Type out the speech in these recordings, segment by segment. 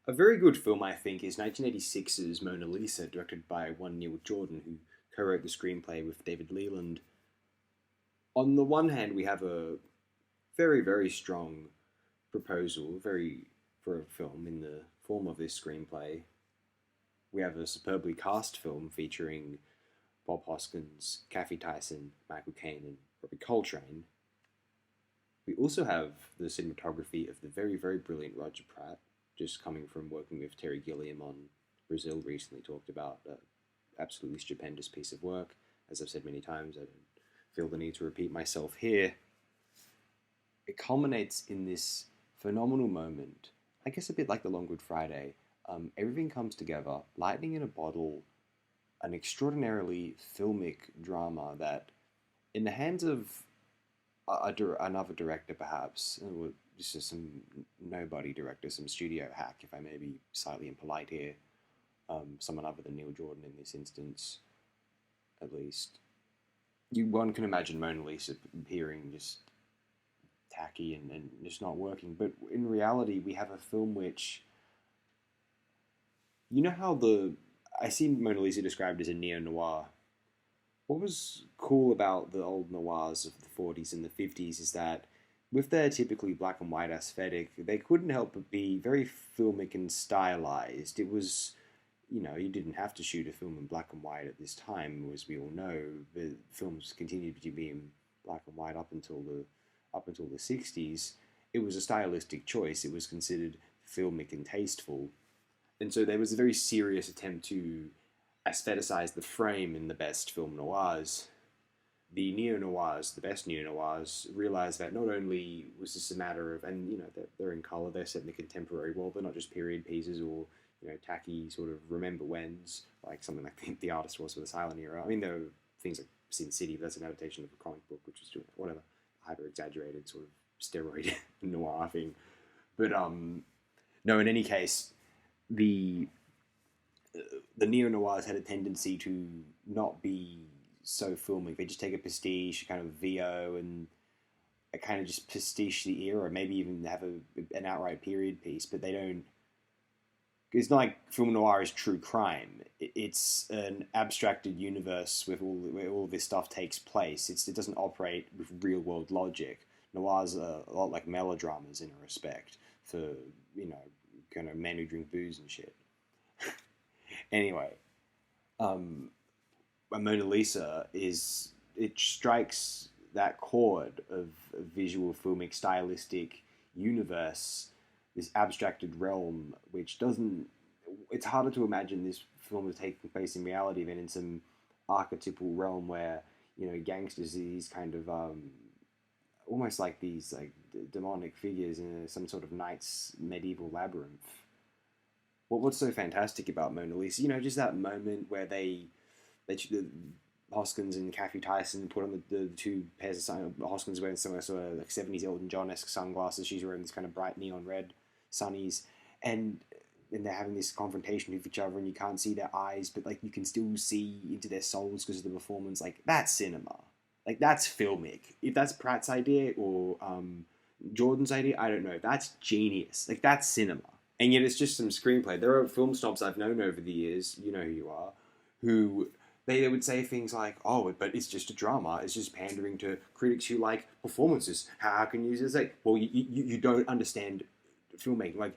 A very good film, I think, is 1986's Mona Lisa, directed by one Neil Jordan, who co-wrote the screenplay with David Leland. On the one hand, we have a very, very strong proposal, very for a film in the form of this screenplay. We have a superbly cast film featuring Bob Hoskins, Kathy Tyson, Michael Caine, and Robbie Coltrane. We also have the cinematography of the very, very brilliant Roger Pratt, just coming from working with Terry Gilliam on Brazil recently, talked about absolutely stupendous piece of work. As I've said many times, I don't feel the need to repeat myself here. It culminates in this phenomenal moment, I guess a bit like the Long Good Friday. Everything comes together, lightning in a bottle, an extraordinarily filmic drama that, in the hands of another director, perhaps, this is some nobody director, some studio hack, if I may be slightly impolite here, someone other than Neil Jordan in this instance, at least. One can imagine Mona Lisa appearing just tacky and just not working, but in reality, we have a film which, you know how I see Mona Lisa described as a neo noir. What was cool about the old noirs of the 40s and the 50s is that with their typically black and white aesthetic, they couldn't help but be very filmic and stylized. It was, you didn't have to shoot a film in black and white at this time, as we all know. The films continued to be in black and white up until the 60s. It was a stylistic choice. It was considered filmic and tasteful. And so there was a very serious attempt to aestheticize the frame in the best film noirs. The neo noirs, the best neo noirs, realized that not only was this a matter of, and they're in color, they're set in the contemporary world, they're not just period pieces or tacky sort of remember whens like something like the artist was for the silent era. I mean, there are things like Sin City, but that's an adaptation of a comic book, which is whatever hyper exaggerated sort of steroid noir thing. But no, in any case, the the neo noirs had a tendency to not be so filmic. They just take a pastiche, kind of VO, and kind of just pastiche the era, maybe even have an outright period piece. But they don't. It's not like film noir is true crime. It's an abstracted universe with where all this stuff takes place. It doesn't operate with real world logic. Noirs are a lot like melodramas in a respect for kind of men who drink booze and shit. Anyway, Mona Lisa it strikes that chord of a visual, filmic, stylistic universe, this abstracted realm, which doesn't. It's harder to imagine this film is taking place in reality than in some archetypal realm where gangsters are these kind of almost like these like demonic figures in some sort of knight's medieval labyrinth. What's so fantastic about Mona Lisa? Just that moment where they Hoskins and Kathy Tyson put on the two pairs of Hoskins wearing some sort of like 70s Elton John-esque sunglasses. She's wearing this kind of bright neon red sunnies, and they're having this confrontation with each other, and you can't see their eyes, but like you can still see into their souls because of the performance. Like that's cinema. Like that's filmic. If that's Pratt's idea or Jordan's idea, I don't know. That's genius. Like that's cinema. And yet it's just some screenplay. There are film snobs I've known over the years, you know who you are, who they would say things like, oh, but it's just a drama. It's just pandering to critics who like performances. How can you say, well, you don't understand filmmaking. Like,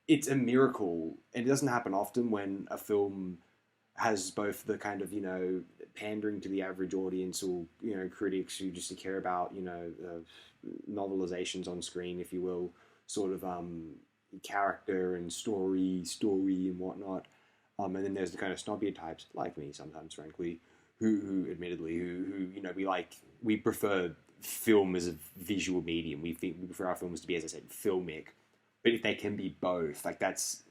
it's a miracle. And it doesn't happen often when a film has both the kind of, pandering to the average audience or, critics who just care about, novelizations on screen, if you will, sort of character and story and whatnot. And then there's the kind of snobbier types, like me sometimes, frankly, who admittedly, we prefer film as a visual medium. We prefer our films to be, as I said, filmic. But if they can be both, like that's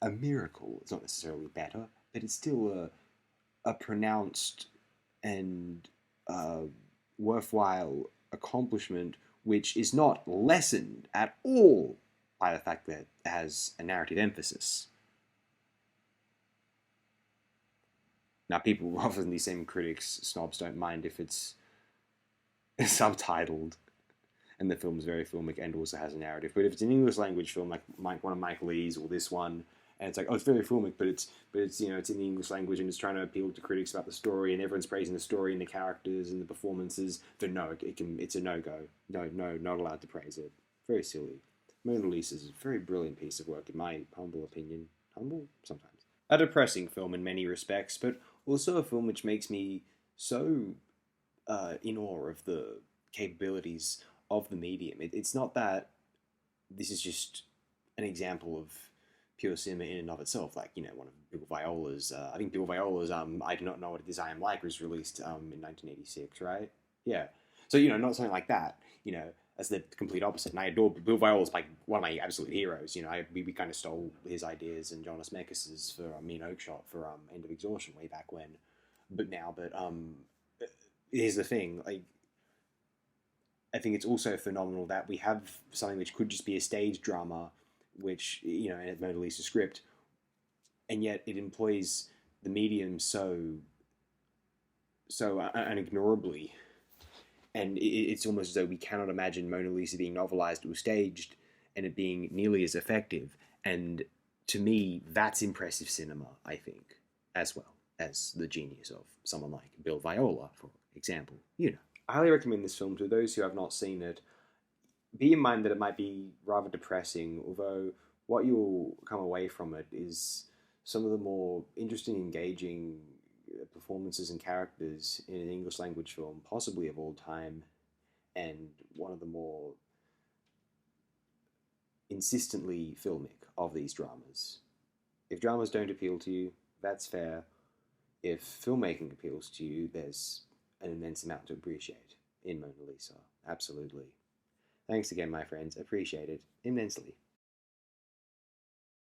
a miracle. It's not necessarily better, but it's still a pronounced and worthwhile accomplishment, which is not lessened at all by the fact that it has a narrative emphasis. Now, people, often these same critics, snobs, don't mind if it's subtitled. and the film is very filmic and also has a narrative. But if it's an English language film, like one of Mike Lee's or this one, and it's like, oh, it's very filmic, but it's it's in the English language and it's trying to appeal to critics about the story, and everyone's praising the story and the characters and the performances. Then no, it's a no go. No, no, not allowed to praise it. Very silly. Mona Lisa is a very brilliant piece of work, in my humble opinion. Humble sometimes. A depressing film in many respects, but also a film which makes me so in awe of the capabilities of the medium. It's not that this is just an example of pure cinema in and of itself. Like, one of Bill Viola's, I think Bill Viola's I Do Not Know What It Is I Am Like was released in 1986, right? Yeah. So, not something like that, as the complete opposite. And I adore Bill Viola's like one of my absolute heroes. We kind of stole his ideas and Jonas Mekas' for Me and Oakeshott for End of Exhaustion way back when. But here's the thing, like, I think it's also phenomenal that we have something which could just be a stage drama, which, in a Mona Lisa script, and yet it employs the medium so unignorably, and it's almost as though we cannot imagine Mona Lisa being novelized or staged and it being nearly as effective. And to me, that's impressive cinema, I think, as well as the genius of someone like Bill Viola, for example. I highly recommend this film to those who have not seen it. Be in mind that it might be rather depressing, although what you'll come away from it is some of the more interesting, engaging performances and characters in an English language film, possibly of all time, and one of the more insistently filmic of these dramas. If dramas don't appeal to you, that's fair. If filmmaking appeals to you, there's an immense amount to appreciate in Mona Lisa. Absolutely. Thanks again, my friends. Appreciate it immensely.